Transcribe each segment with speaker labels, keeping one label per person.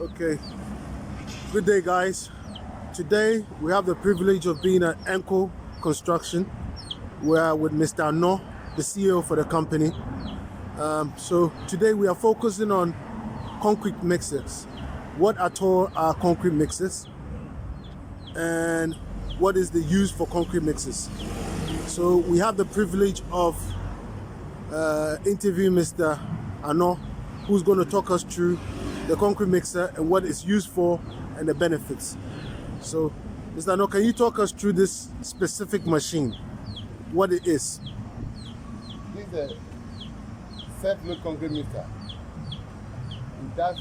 Speaker 1: Okay, good day guys. Today we have the privilege of being at Enco Construction. We're with Mr. No, the CEO for the company. So today we are focusing on concrete mixers. What at all are concrete mixers? And what is the use for concrete mixers? So we have the privilege of interviewing Mr. Ano, who's going to talk us through the concrete mixer and what it's used for and the benefits. So, Mr. Ano, can you talk us through this specific machine, what it is?
Speaker 2: This is a self-load concrete mixer. It does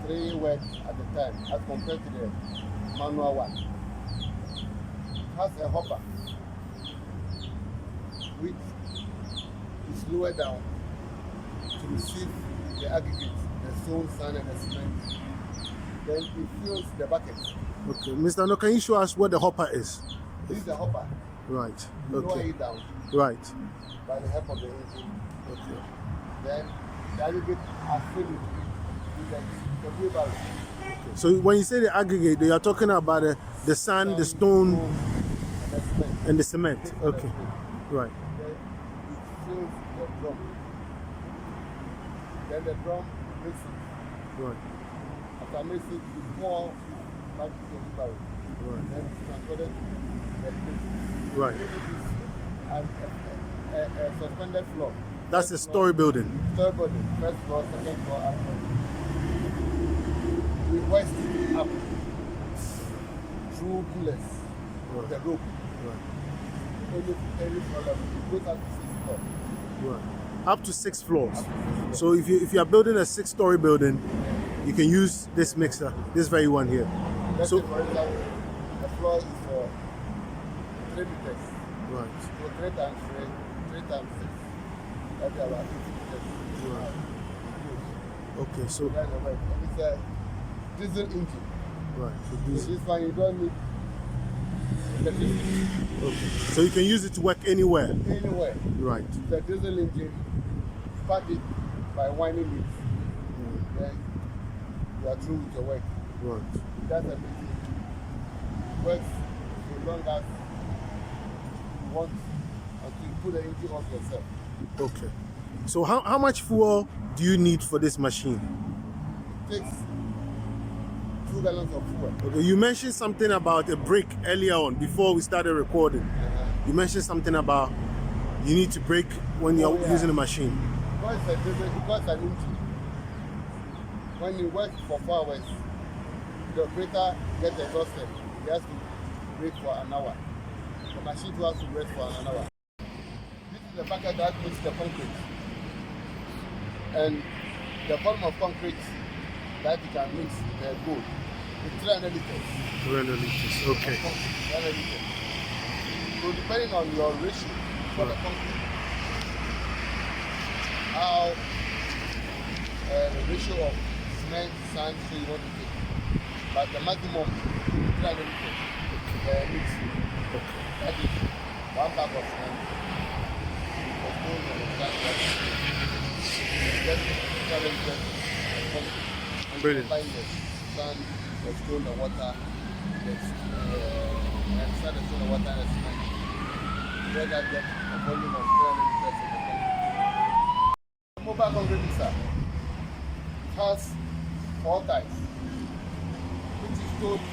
Speaker 2: 3 works at a time as compared to the manual one. It has a hopper which is lower down to receive the aggregate, the stone, sand, and the cement. Then it fills the bucket.
Speaker 1: Okay, Mr. Ano, can you show us what the hopper is?
Speaker 2: This is the hopper.
Speaker 1: Right.
Speaker 2: You lower
Speaker 1: Okay.
Speaker 2: it down
Speaker 1: Right.
Speaker 2: by the help of the engine.
Speaker 1: Okay.
Speaker 2: Then the aggregate are filled with the wheelbarrow.
Speaker 1: So when you say the aggregate, you are talking about the sand, the stone,
Speaker 2: And the cement.
Speaker 1: and the cement. Okay. Right.
Speaker 2: Then it fills the drum. Then the drum makes it.
Speaker 1: Right.
Speaker 2: After makes it, it's more back to the wheelbarrow.
Speaker 1: Right.
Speaker 2: Then it's transported to the place.
Speaker 1: Right.
Speaker 2: And a suspended floor.
Speaker 1: That's a story building.
Speaker 2: Third body, first floor, second floor, and we hoist it up through pillars with the rope.
Speaker 1: Right.
Speaker 2: Any floor level, it goes up to 6 floors.
Speaker 1: Right. Up to 6 floors. So if you are building a 6-story building, you can use this mixer, this very one here.
Speaker 2: Let's
Speaker 1: So
Speaker 2: say, for example, the floor is for 3 meters.
Speaker 1: right.
Speaker 2: So 3 times 3, 3 times 6. That's about 50 meters.
Speaker 1: Right. Okay. So
Speaker 2: That's the way. And it's a diesel engine.
Speaker 1: right. So
Speaker 2: So
Speaker 1: this.
Speaker 2: this one you don't need electricity
Speaker 1: Okay. So you can use it to work anywhere.
Speaker 2: anywhere.
Speaker 1: Right.
Speaker 2: The diesel engine, start it by winding it. Then you are through with your work.
Speaker 1: Right.
Speaker 2: That's everything. Works so long as you want until you put the engine off yourself.
Speaker 1: Okay. So how much fuel do you need for this machine?
Speaker 2: It takes 2 gallons of fuel.
Speaker 1: Okay. You mentioned something about a brake earlier on before we started recording. You mentioned something about you need to brake when you're
Speaker 2: Oh, yeah.
Speaker 1: using the machine.
Speaker 2: Because it's a diesel, because it's an engine. When you work for 4 hours, the operator gets exhausted. He has to wait for an hour. The machine too has to wait for an hour. This is the bucket that makes the concrete. And the volume of concrete that you can mix the gold is 300 liters.
Speaker 1: 200 liters. Okay.
Speaker 2: 300 liters. So depending on your ratio for the concrete, how the ratio of cement, sand, so you want to take. But the maximum 300 liters mix. That is 1 bag of cement. The stone and the sand, that is just 300 liters of concrete.
Speaker 1: Brilliant.
Speaker 2: Combine the sand, the stone, the water, the sand, the stone, the water, and the cement. Then that gets a volume of 300 liters of the concrete. Mobile concrete mixer has 4 types, which is towed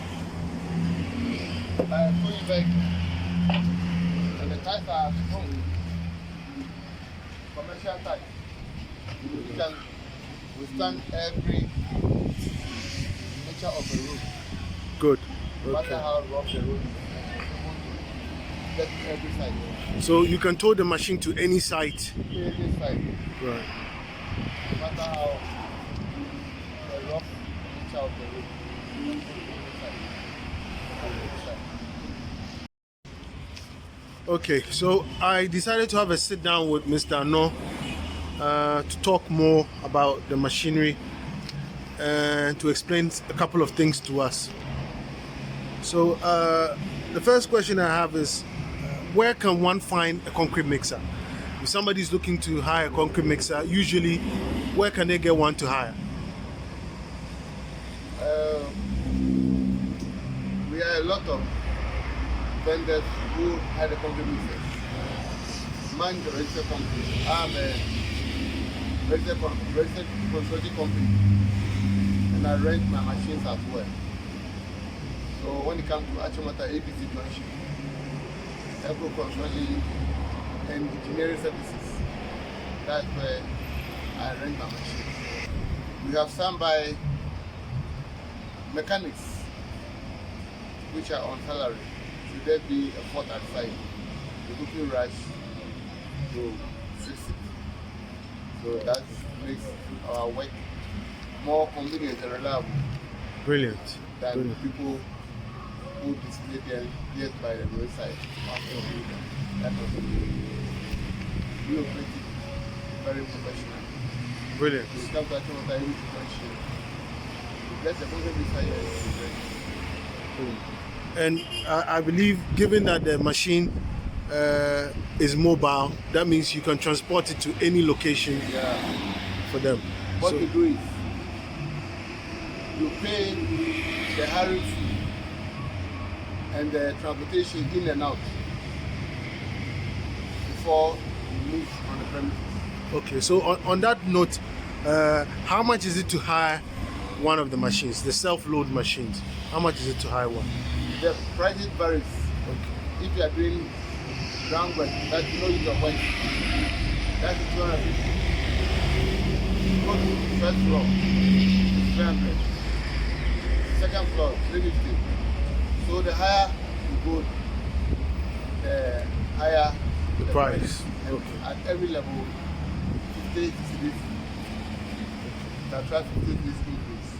Speaker 2: by a towing vehicle. And the types are strong, commercial type. It can withstand every nature of the road.
Speaker 1: Good.
Speaker 2: No matter
Speaker 1: Okay.
Speaker 2: how rough the road is, get every side.
Speaker 1: So you can tow the machine to any site.
Speaker 2: Every side.
Speaker 1: Right.
Speaker 2: No matter how the rough nature of the road, you can put it every side. Every side.
Speaker 1: Okay. So I decided to have a sit down with Mr. No to talk more about the machinery and to explain a couple of things to us. So the first question I have is, where can one find a concrete mixer? If somebody's looking to hire a concrete mixer, usually where can they get one to hire?
Speaker 2: We are a lot of vendors who had a company business. Man, the registered company. I'm a registered construction company, and I rent my machines as well. So when it comes to Achimota ABC Junction, Echo Construction and Engineering Services, that's where I rent my machines. We have standby mechanics which are on salary. Should there be a fault at site, the quickly rush to fix it. So that makes our work more convenient and reliable
Speaker 1: Brilliant.
Speaker 2: than people who display their gears by the roadside. That was we operate it very professional.
Speaker 1: Brilliant.
Speaker 2: We come to Achimota every situation. We get the moment we fire.
Speaker 1: And I believe, given that the machine is mobile, that means you can transport it to any location for them.
Speaker 2: What
Speaker 1: So-
Speaker 2: you do is you pay the hiring fee and the transportation in and out before you move on the premises.
Speaker 1: Okay, so on that note, how much is it to hire one of the machines, the self-load machines? How much is it to hire one?
Speaker 2: The prices varies. If you are doing groundwork, that's no use of work. That's 250. Go to the first floor, 300. Second floor, 350. So the higher you go, the higher
Speaker 1: The price.
Speaker 2: And
Speaker 1: Okay.
Speaker 2: at every level, 50 cities. That try 50 cities increase.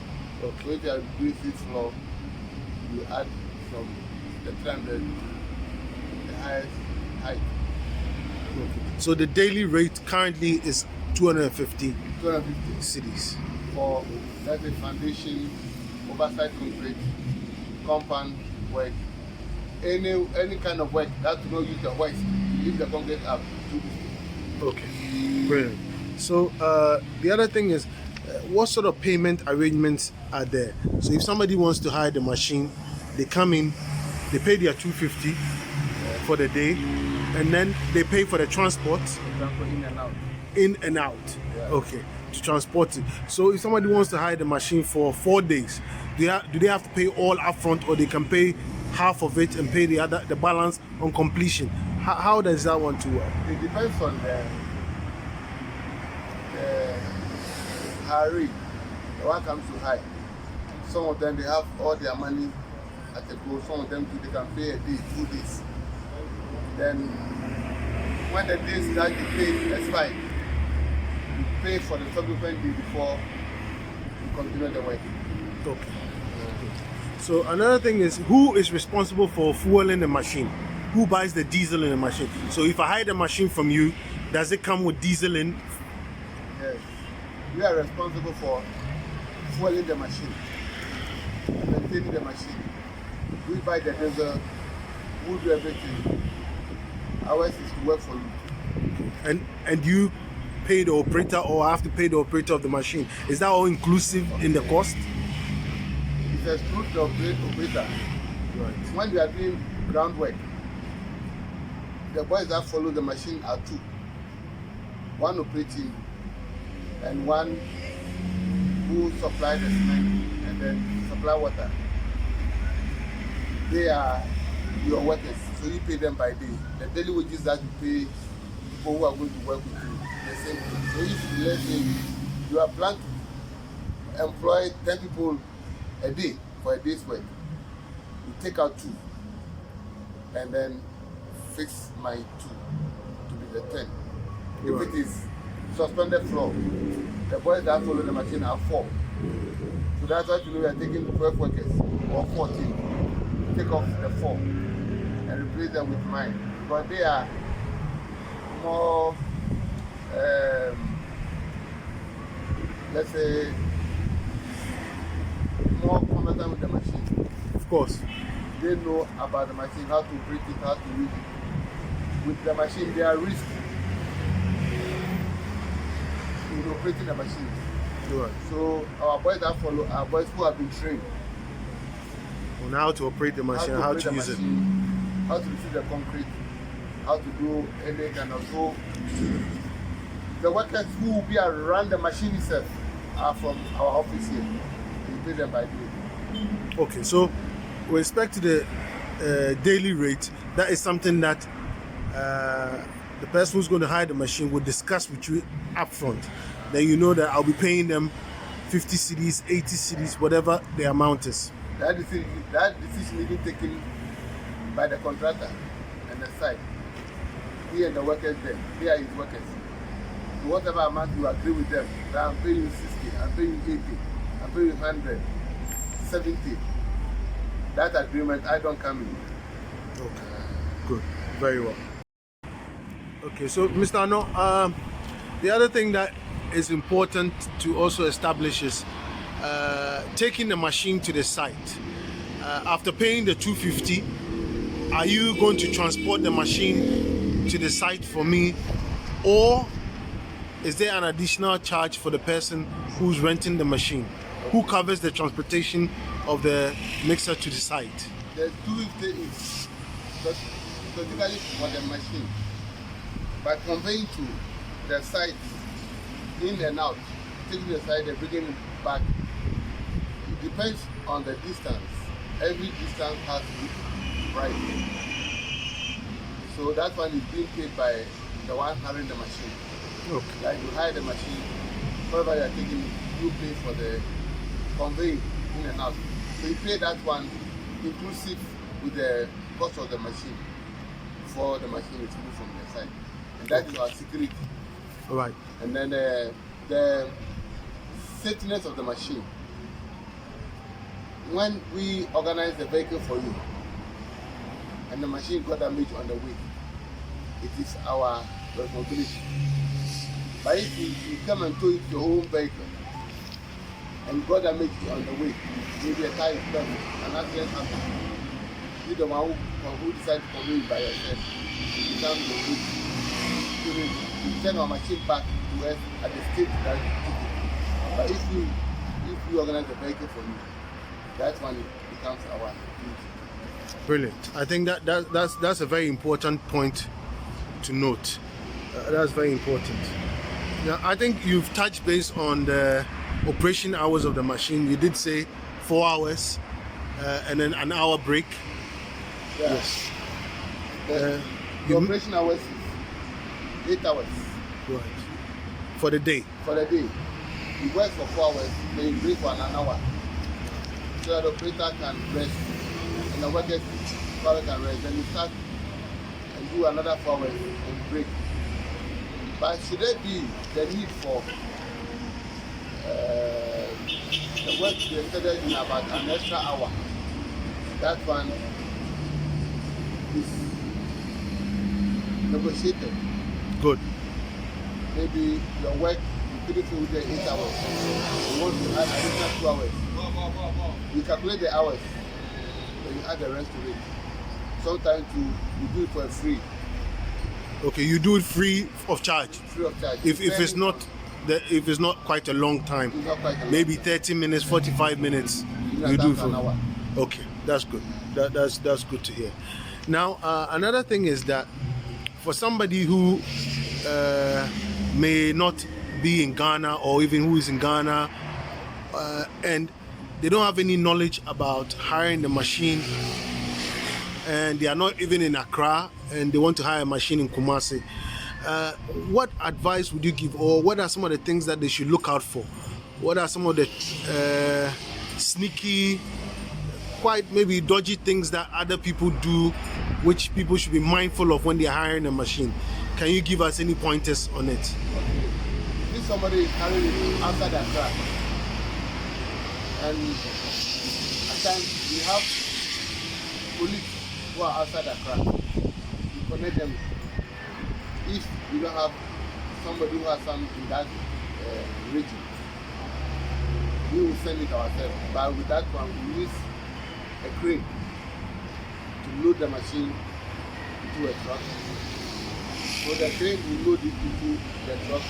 Speaker 1: Okay.
Speaker 2: So if you are doing 6th floor, you add from the 300, the highest height,
Speaker 1: So the daily rate currently is 250
Speaker 2: 250
Speaker 1: cities.
Speaker 2: for that's a foundation, oversight concrete, compound work, any kind of work that will not use the white, leave the concrete up.
Speaker 1: Okay, brilliant. So the other thing is, what sort of payment arrangements are there? So if somebody wants to hire the machine, they come in, they pay their 250 for the day, and then they pay for the transport
Speaker 2: Example, in and out.
Speaker 1: in and out.
Speaker 2: Yeah.
Speaker 1: Okay, to transport it. So if somebody wants to hire the machine for 4 days, do they have to pay all upfront, or they can pay half of it and pay the balance on completion? How does that want to work?
Speaker 2: It depends on the hiree, the one comes to hire. Some of them they have all their money at a go. Some of them too, they can pay a day, 2 days. Then when the days that you pay expire, you pay for the subsequent day before you continue the work.
Speaker 1: Okay. So another thing is, who is responsible for fueling the machine? Who buys the diesel in the machine? So if I hire the machine from you, does it come with diesel in?
Speaker 2: Yes. We are responsible for fueling the machine, maintaining the machine. We buy the diesel, we do everything. Ours is to work for you.
Speaker 1: And you pay the operator, or I have to pay the operator of the machine? Is that all inclusive in the cost?
Speaker 2: It excludes the operator.
Speaker 1: Right.
Speaker 2: When we are doing groundwork, the boys that follow the machine are two. One operating and one who supply the cement and then supply water. They are your workers, so you pay them by day. The daily wages that you pay people who are going to work with you, the same thing. So if let's say you are planning to employ 10 people a day for a day's work, you take out 2 and then fix my 2 to be the 10.
Speaker 1: Right.
Speaker 2: If it is suspended floor, the boys that follow the machine are 4. So that's why we are taking 12 workers or 14. Take off the 4 and replace them with mine. But they are more, let's say, more competent with the machine.
Speaker 1: Of course.
Speaker 2: They know about the machine, how to operate it, how to use it. With the machine, there are risks in operating the machine.
Speaker 1: Right.
Speaker 2: So our boys that follow are boys who have been trained
Speaker 1: On how to operate the machine, how
Speaker 2: operate
Speaker 1: to
Speaker 2: the
Speaker 1: use it.
Speaker 2: machine, how to receive the concrete, how to do any kind of. So the workers who will be around the machine itself are from our office here. We pay them by day.
Speaker 1: Okay, so with respect to the daily rate, that is something that the person who's going to hire the machine will discuss with you upfront. Then you know that I'll be paying them 50 cedis, 80 cedis, whatever the amount is.
Speaker 2: That decision is being taken by the contractor and the site. He and the workers there, they are his workers. So whatever amount you agree with them, that I'm paying you 60, I'm paying you 80, I'm paying you 100, 70. That agreement, I don't come in.
Speaker 1: Okay, good, very well. Okay, so Mr. Ano, the other thing that is important to also establish is taking the machine to the site. After paying the 250, are you going to transport the machine to the site for me, or is there an additional charge for the person who's renting the machine? Who covers the transportation of the mixer to the site?
Speaker 2: The 250 is specifically for the machine, but conveying to the site in and out, taking the site and bringing it back. It depends on the distance. Every distance has its price. So that one is being paid by the one hiring the machine.
Speaker 1: Okay.
Speaker 2: Like you hire the machine, whatever you are taking, you pay for the conveying in and out. So you pay that one inclusive with the cost of the machine before the machine is moved from the site. And that is our security.
Speaker 1: All right.
Speaker 2: And then the safetyness of the machine. When we organize the vehicle for you and the machine got damaged on the way, it is our responsibility. But if you come and tow it your own vehicle and got damaged on the way, maybe a tire is damaged, an accident happens, you're the one who decides to convey it by yourself. You become the route. You send our machine back to us at the state that you took it. But if we organize the vehicle for you, that one becomes our duty.
Speaker 1: Brilliant. I think that's a very important point to note. That's very important. Now, I think you've touched base on the operation hours of the machine. You did say 4 hours and then an hour break.
Speaker 2: Yeah.
Speaker 1: Yes.
Speaker 2: The operation hours is 8 hours.
Speaker 1: Right. For the day.
Speaker 2: For the day. You work for 4 hours, then you break for an hour. So that the operator can rest and the workers can rest. Then you start and do another 4 hours and break. But should there be the need for the work to be extended in about an extra hour, that one is negotiated.
Speaker 1: Good.
Speaker 2: Maybe your work, you couldn't do the 8 hours. You want to add additional 2 hours. You calculate the hours, then you add the rest to it. Sometimes you do it for free.
Speaker 1: Okay, you do it free of charge.
Speaker 2: Free of charge.
Speaker 1: If it's not quite a long time,
Speaker 2: It's not quite a long
Speaker 1: maybe
Speaker 2: time.
Speaker 1: 30 minutes, 45 minutes, you do it for
Speaker 2: an hour.
Speaker 1: Okay, that's good. That's good to hear. Now, another thing is that for somebody who may not be in Ghana or even who is in Ghana and they don't have any knowledge about hiring the machine and they are not even in Accra and they want to hire a machine in Kumasi, what advice would you give, or what are some of the things that they should look out for? What are some of the sneaky, quite maybe dodgy things that other people do, which people should be mindful of when they are hiring a machine? Can you give us any pointers on it?
Speaker 2: If somebody is carrying it outside the track, and at times we have police who are outside the track, we connect them. If we don't have somebody who has some in that region, we will send it ourselves. But with that one, we use a crane to load the machine into a truck. So the crane will load it into the truck,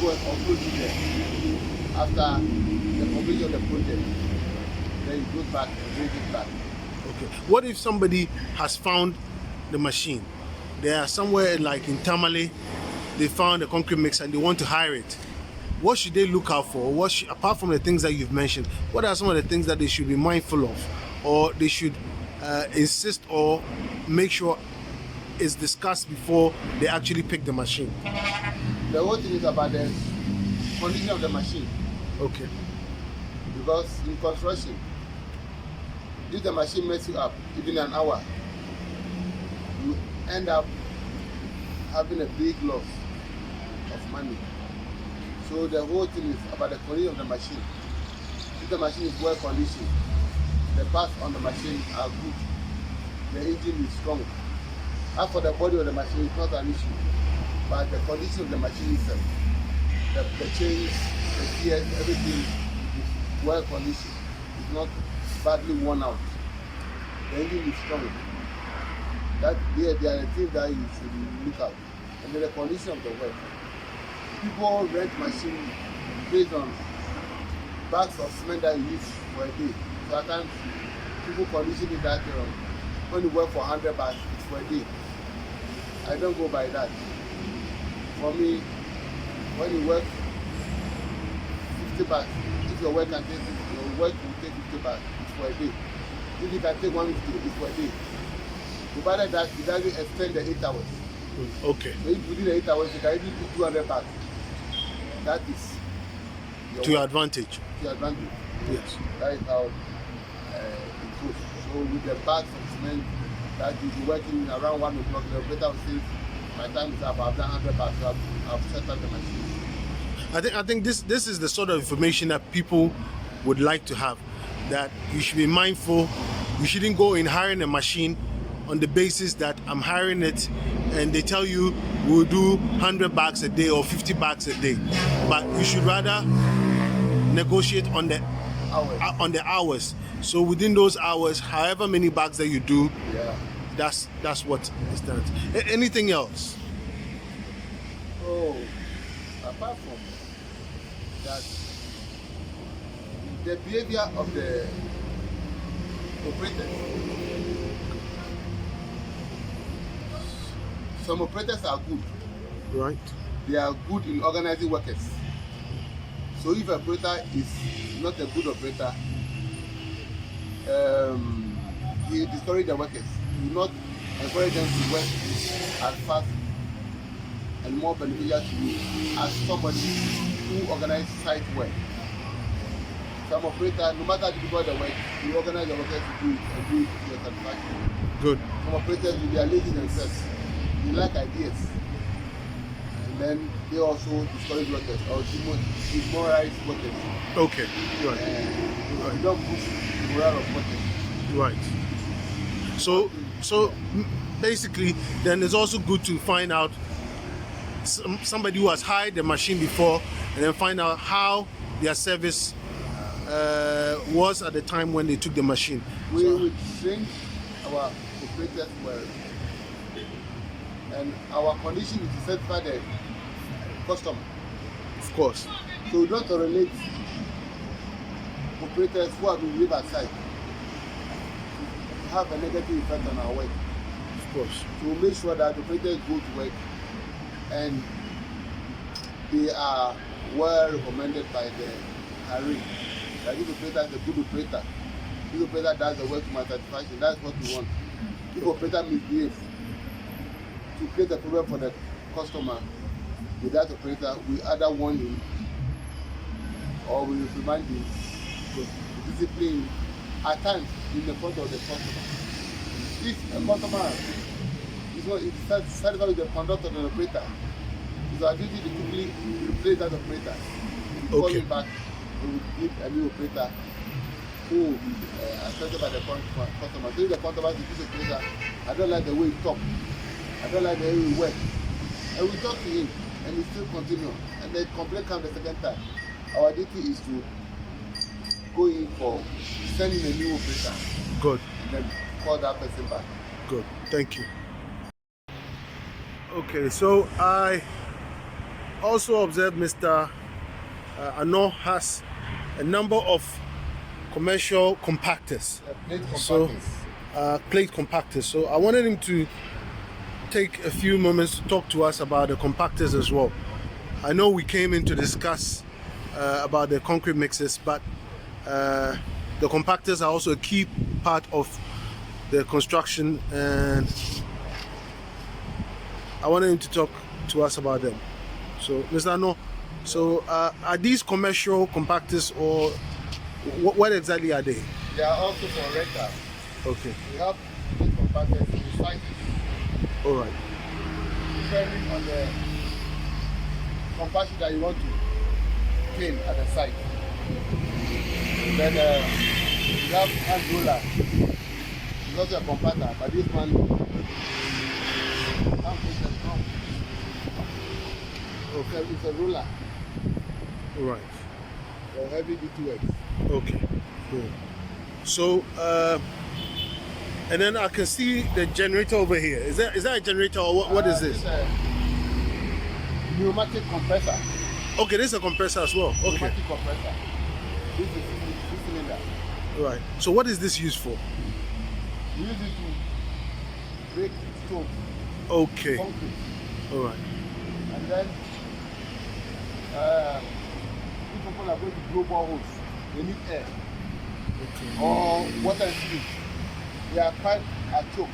Speaker 2: go and offload it there. after the completion of the project. Then you go back and bring it back.
Speaker 1: Okay. What if somebody has found the machine? They are somewhere like in Tamale, they found a concrete mix and they want to hire it. What should they look out for? Apart from the things that you've mentioned, what are some of the things that they should be mindful of, or they should insist or make sure is discussed before they actually pick the machine?
Speaker 2: The whole thing is about the condition of the machine.
Speaker 1: Okay.
Speaker 2: Because in construction, if the machine messes you up, even an hour, you end up having a big loss of money. So the whole thing is about the condition of the machine. If the machine is well conditioned, the parts on the machine are good, the engine is strong. As for the body of the machine, it's not an issue, but the condition of the machine itself, the chains, the gears, everything is well conditioned. It's not badly worn out. The engine is strong. That there are things that you should look at. And then the condition of the work. People rent machine based on bags of cement that you use for a day. So at times, people condition it that when you work for 100 bags, it's for a day. I don't go by that. For me, when you work 50 bags, if your work will take 50 bags, it's for a day. If you can take 150, it's for a day. Provided that it doesn't extend the 8 hours.
Speaker 1: Okay.
Speaker 2: So if within the 8 hours, you can even do 200 bags. That is
Speaker 1: to your advantage.
Speaker 2: To your advantage.
Speaker 1: Yes.
Speaker 2: That is how it goes. So with the bags of cement that you be working around 1 o'clock, the operator will say, my time is up, I've done 100 bags, so I've set up the machine.
Speaker 1: I think this is the sort of information that people would like to have, that you should be mindful. You shouldn't go in hiring a machine on the basis that I'm hiring it and they tell you we'll do 100 bags a day or 50 bags a day. But you should rather negotiate on the hours. So within those hours, however many bags that you do, that's what is done. Anything else?
Speaker 2: Oh, apart from that, the behavior of the operators. Some operators are good.
Speaker 1: Right.
Speaker 2: They are good in organizing workers. So if an operator is not a good operator, he discourages the workers. He will not encourage them to work as fast and more beneficial to you as somebody who organizes site work. Some operator, no matter the people that work, you organize the workers to do it and do it to your satisfaction.
Speaker 1: Good.
Speaker 2: Some operators, they are lazy themselves. They lack ideas. And then they also discourage workers or demoralize workers.
Speaker 1: Okay. Right.
Speaker 2: They don't push the morale of workers.
Speaker 1: Right. So basically, then it's also good to find out somebody who has hired the machine before, and then find out how their service was at the time when they took the machine.
Speaker 2: We will train our operators well, and our condition is to satisfy the customer.
Speaker 1: Of course.
Speaker 2: So we don't tolerate operators who have been leave aside to have a negative effect on our work.
Speaker 1: Of course.
Speaker 2: To make sure that the operators go to work and they are well recommended by the hiring. That this operator is a good operator. This operator does the work to my satisfaction. That's what we want. If operator misbehaves to create a problem for the customer with that operator, we either warn him or we reprimand him to discipline him at times in the front of the customer. If a customer is not satisfied with the conduct of the operator, it's our duty to quickly replace that operator. We call him back and we give a new operator who will be accepted by the customer. So if the customer is this operator, I don't like the way he talks, I don't like the way he works, and we talk to him and he still continue, and the complaint comes the second time, our duty is to go in for sending a new operator.
Speaker 1: Good.
Speaker 2: And then call that person back.
Speaker 1: Good. Thank you. Okay, so I also observed Mr. Arnaud has a number of commercial compactors.
Speaker 2: Plate compactors.
Speaker 1: So, plate compactors. So I wanted him to take a few moments to talk to us about the compactors as well. I know we came in to discuss about the concrete mixers, but the compactors are also a key part of the construction, and I wanted him to talk to us about them. So, Mr. Arnaud, so are these commercial compactors, or what exactly are they?
Speaker 2: They are also for rental.
Speaker 1: Okay.
Speaker 2: We have plate compactors in the site.
Speaker 1: All right.
Speaker 2: Depending on the compaction that you want to clean at the site. Then we have hand roller. It's also a compactor, but this one it's a roller.
Speaker 1: All right.
Speaker 2: For heavy duty work.
Speaker 1: Okay. Cool. So, and then I can see the generator over here. Is that a generator, or what is this?
Speaker 2: It's a pneumatic compressor.
Speaker 1: Okay, this is a compressor as well. Okay.
Speaker 2: Pneumatic compressor. This is this cylinder.
Speaker 1: Right. So what is this used for?
Speaker 2: We use it to break stone,
Speaker 1: Okay.
Speaker 2: concrete,
Speaker 1: All right.
Speaker 2: and then if people are going to blow boreholes, they need air
Speaker 1: Okay.
Speaker 2: or water and steam. Their pipe are choked.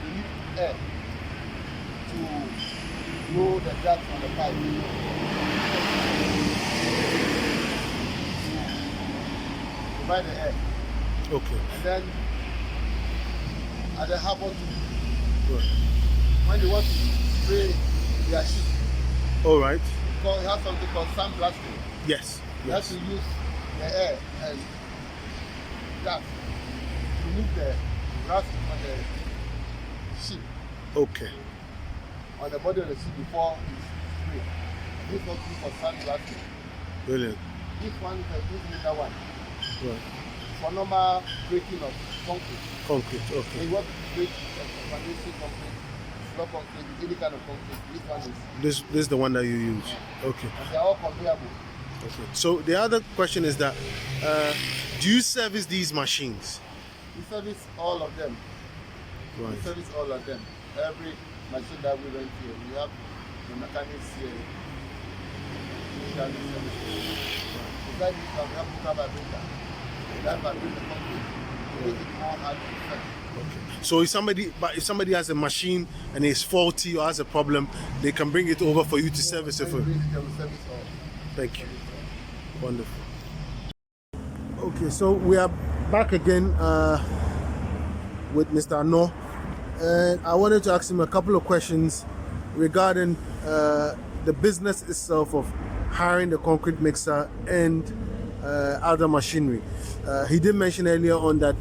Speaker 2: They need air to blow the gas on the pipe. Provide the air.
Speaker 1: Okay.
Speaker 2: And then at the harbor too,
Speaker 1: Right.
Speaker 2: when they want to spray their ship,
Speaker 1: All right.
Speaker 2: because it has something called sandblasting.
Speaker 1: Yes.
Speaker 2: You have
Speaker 1: Yes.
Speaker 2: to use the air and gas to remove the rust on the ship,
Speaker 1: Okay.
Speaker 2: on the body of the ship before it's sprayed. This one is for sandblasting.
Speaker 1: Brilliant.
Speaker 2: This one is a 2 meter one
Speaker 1: Right.
Speaker 2: for normal breaking of concrete.
Speaker 1: Concrete.
Speaker 2: When
Speaker 1: Okay.
Speaker 2: you want to break foundation concrete, block concrete, any kind of concrete, this one is.
Speaker 1: This is the one that you use. Okay.
Speaker 2: And they are all conveyable.
Speaker 1: Okay. So the other question is that, do you service these machines?
Speaker 2: We service all of them.
Speaker 1: Right.
Speaker 2: We service all of them. Every machine that we rent here, we have the mechanics here. Usually service. Beside this, we have to have a printer. That vibrator concrete. Make it more hard to effect.
Speaker 1: Okay. So if somebody has a machine and it's faulty or has a problem, they can bring it over for you to service it for.
Speaker 2: When we bring it, they will service all.
Speaker 1: Thank you. Wonderful. Okay, so we are back again with Mr. Arnaud, and I wanted to ask him a couple of questions regarding the business itself of hiring the concrete mixer and other machinery. He did mention earlier on that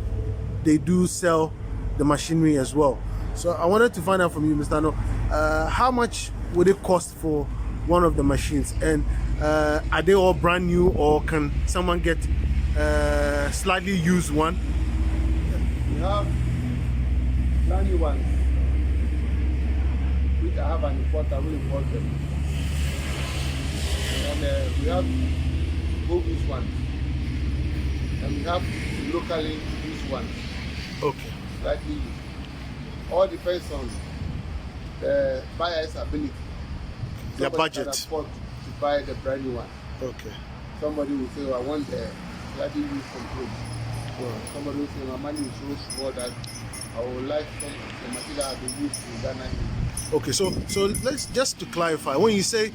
Speaker 1: they do sell the machinery as well. So I wanted to find out from you, Mr. Arnaud, how much would it cost for one of the machines, and are they all brand new, or can someone get slightly used one?
Speaker 2: We have brand new ones, which I have an importer, I will import them. And we have bogus ones, and we have locally used ones,
Speaker 1: Okay.
Speaker 2: slightly used. All depends on the buyer's ability.
Speaker 1: Their
Speaker 2: Somebody can
Speaker 1: budget.
Speaker 2: afford to buy the brand new one.
Speaker 1: Okay.
Speaker 2: Somebody will say, I want the slightly used control.
Speaker 1: Wow.
Speaker 2: Somebody will say, my money is so small that I would like the material to be used in Ghana.
Speaker 1: Okay, so let's just to clarify, when you say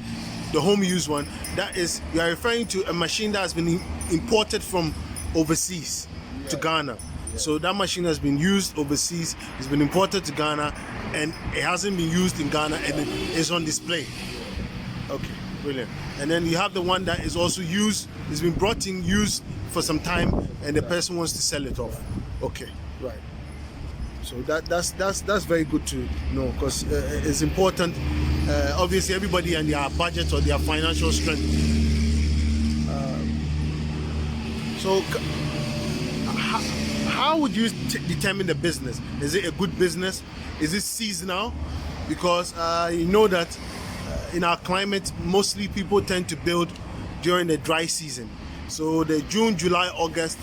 Speaker 1: the home use one, that is, you are referring to a machine that has been imported from overseas to Ghana. So that machine has been used overseas, it's been imported to Ghana, and it hasn't been used in Ghana, and it is on display. Okay, brilliant. And then you have the one that is also used, it's been brought in, used for some time, and the person wants to sell it off. Okay, right. So that's very good to know, because it's important. Obviously, everybody and their budget or their financial strength. So, how would you determine the business? Is it a good business? Is it seasonal? Because you know that in our climate, mostly people tend to build during the dry season. So the June, July, August,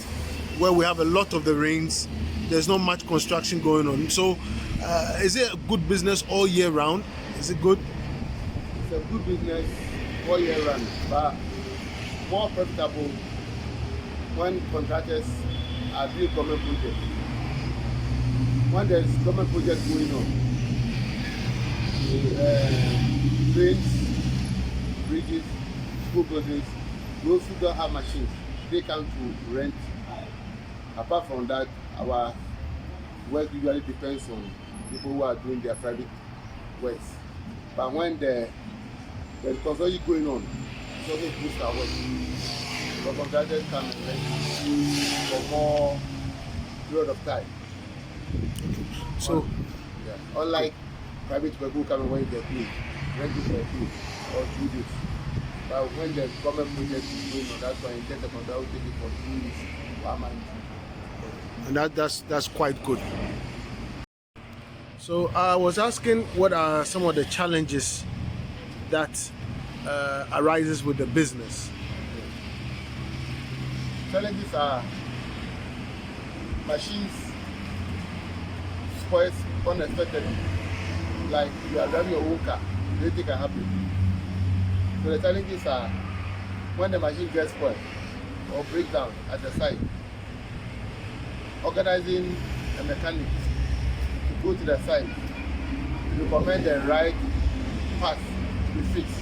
Speaker 1: where we have a lot of the rains, there's not much construction going on. So is it a good business all year round? Is it good?
Speaker 2: It's a good business all year round, but more profitable when contractors are doing government projects. When there's government project going on, trains, bridges, school buildings, those who don't have machines, they come to rent. Apart from that, our work usually depends on people who are doing their private works. But when there's construction going on, it's also boost our work. But contractors come and rent for more period of time.
Speaker 1: So,
Speaker 2: unlike private people who come and rent their place, rent it for a day or 2 days. But when the government project is going on, that's why in the contract will take it for 2 weeks, 1 month.
Speaker 1: And that's quite good. So I was asking, what are some of the challenges that arises with the business?
Speaker 2: Challenges are machines spoils unexpectedly. Like you are driving your own car, anything can happen. So the challenges are when the machine gets spoiled or breaks down at the site, organizing a mechanic to go to the site, recommend the right path to be fixed.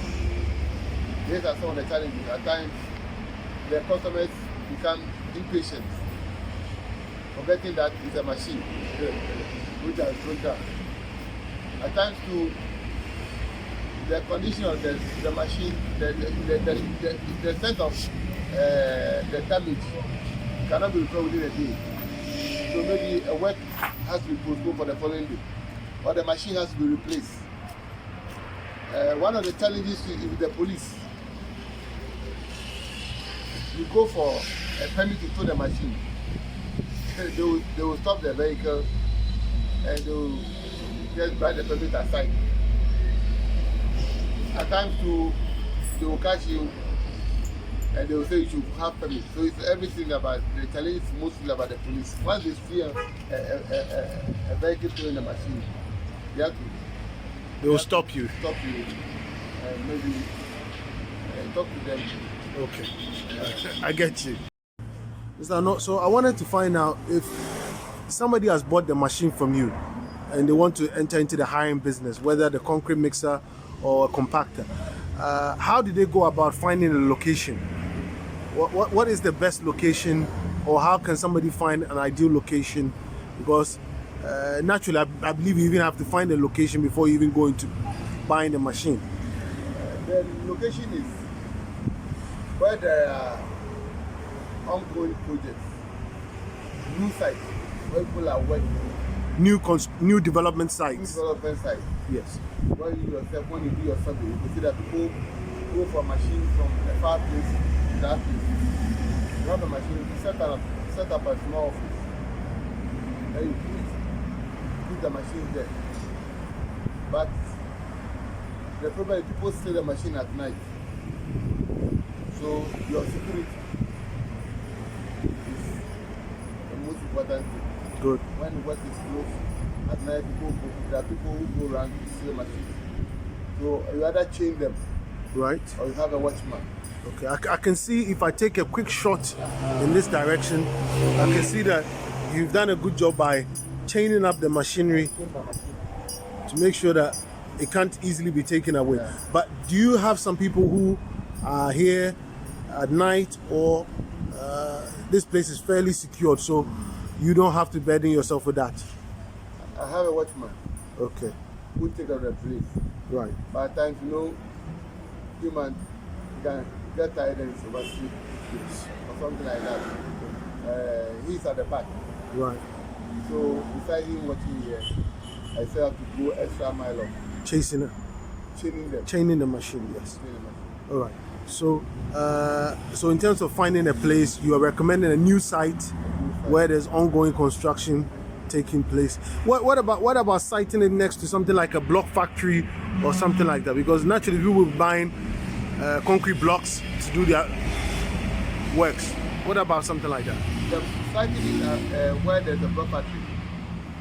Speaker 2: These are some of the challenges. At times, the customers become impatient, forgetting that it's a machine which has broken down. At times, too, the condition of the machine, the sense of the damage cannot be repaired within a day. So maybe a work has to be postponed for the following day, or the machine has to be replaced. One of the challenges is the police. You go for a permit to tow the machine, they will stop the vehicle and they will just write the permit aside. At times too, they will catch you and they will say you should have permit. So it's everything about the challenge is mostly about the police. Once they see a vehicle towing the machine,
Speaker 1: they will stop you.
Speaker 2: Stop you and maybe talk to them.
Speaker 1: Okay, I get you. So I wanted to find out if somebody has bought the machine from you and they want to enter into the hiring business, whether the concrete mixer or a compactor. How do they go about finding a location? What is the best location, or how can somebody find an ideal location? Because naturally, I believe you even have to find a location before you even go into buying the machine.
Speaker 2: The location is where there are ongoing projects, new sites, where people are working.
Speaker 1: New development sites.
Speaker 2: New development sites.
Speaker 1: Yes.
Speaker 2: When you do your survey, you can see that people go for machines from a far place to that place. You have a machine, you set up a small office. Then you put the machine there. But the problem is people steal the machine at night. So your security is the most important thing.
Speaker 1: Good.
Speaker 2: When the work is closed at night, there are people who go around to steal machines. So you either chain them,
Speaker 1: right,
Speaker 2: or you have a watchman.
Speaker 1: Okay, I can see, if I take a quick shot in this direction, I can see that you've done a good job by chaining up the machinery to make sure that it can't easily be taken away.
Speaker 2: Yeah.
Speaker 1: But do you have some people who are here at night, or this place is fairly secured, so you don't have to burden yourself with that?
Speaker 2: I have a watchman.
Speaker 1: Okay.
Speaker 2: Who take care of the place.
Speaker 1: Right.
Speaker 2: By the time human can get tired and oversleep or something like that. He's at the back.
Speaker 1: Right.
Speaker 2: So besides him watching here, I still have to go extra mile of
Speaker 1: chaining them. Chaining the machine, yes.
Speaker 2: Chaining the machine.
Speaker 1: All right. So, so in terms of finding a place, you are recommending a new site where there's ongoing construction taking place. What about siting it next to something like a block factory or something like that? Because naturally, people will be buying concrete blocks to do their works. What about something like that?
Speaker 2: The site is where there's a block factory.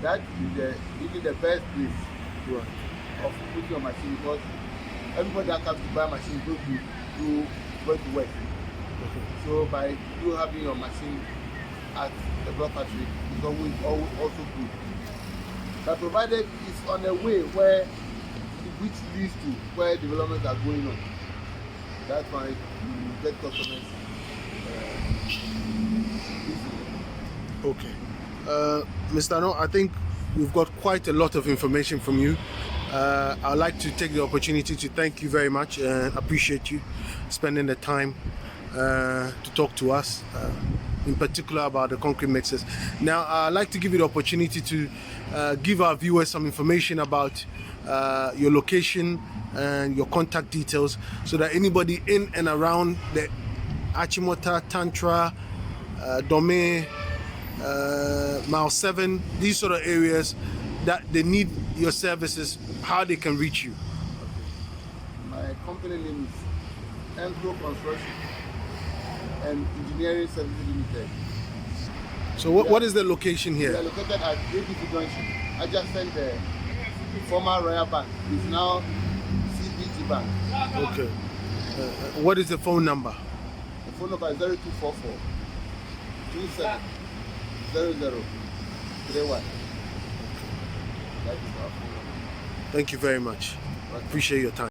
Speaker 2: That is even the best place of putting your machine, because everybody that comes to buy a machine goes to work.
Speaker 1: Okay.
Speaker 2: So by you having your machine at the block factory, it's always also good. But provided it's on a way which leads to where developments are going on, that's why you get customers.
Speaker 1: Okay. Mr. No, I think we've got quite a lot of information from you. I'd like to take the opportunity to thank you very much and appreciate you spending the time to talk to us, in particular about the concrete mixers. Now, I'd like to give you the opportunity to give our viewers some information about your location and your contact details, so that anybody in and around the Achimota, Tantra, Dome, Mile 7, these sort of areas that they need your services, how they can reach you.
Speaker 2: My company name is Enco Construction and Engineering Services Limited.
Speaker 1: So what is the location
Speaker 2: We are
Speaker 1: here?
Speaker 2: located at ABC Junction, adjacent the former Royal Bank. It's now CBT Bank.
Speaker 1: Okay. What is the phone number?
Speaker 2: The phone number is 0244 27 0031. That is our phone number.
Speaker 1: Thank you very much. Appreciate your time.